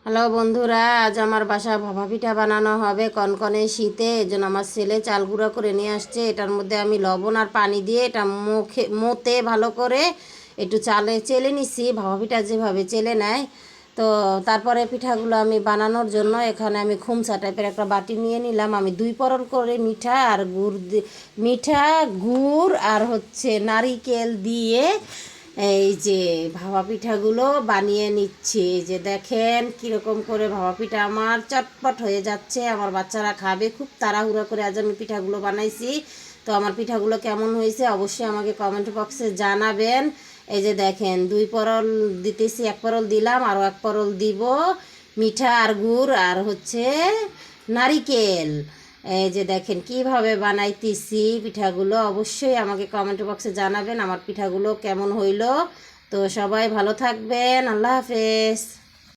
Hello বন্ধুরা, আজ আমার বাসায় ভাপা পিঠা বানানো হবে কনকনে শীতে। এজন্য আমার ছেলে চাল গুঁড়া করে নিয়ে আসছে। এটার মধ্যে আমি লবণ আর পানি দিয়ে এটা মতে ভালো করে একটু চেলে নিছি, ভাপা পিঠা যেভাবে চেলে নেয়। তো তারপরে পিঠাগুলো আমি বানানোর জন্য এখানে আমি খুমচা টাইপের একটা বাটি নিয়ে নিলাম। আমি 2 পরল করে মিঠা গুড় আর নারিকেল দিয়ে এই যে ভাপা পিঠাগুলো বানিয়ে নিচ্ছি। এই যে দেখেন কীরকম করে ভাপা পিঠা আমার চটপট হয়ে যাচ্ছে। আমার বাচ্চারা খাবে খুব তাড়াহুড়া করে। আজ আমি পিঠাগুলো বানাইছি। তো আমার পিঠাগুলো কেমন হয়েছে অবশ্যই আমাকে কমেন্ট বক্সে জানাবেন। এই যে দেখেন 2 পরল দিতেছি, 1 পরল দিলাম, আরও 1 পরল দিব মিঠা আর গুড় আর নারিকেল। এই যে দেখেন কিভাবে বানাইতেছি পিঠাগুলো, অবশ্যই আমাকে কমেন্ট বক্সে জানাবেন আমার পিঠাগুলো কেমন হইলো। তো সবাই ভালো থাকবেন, আল্লাহ হাফেজ।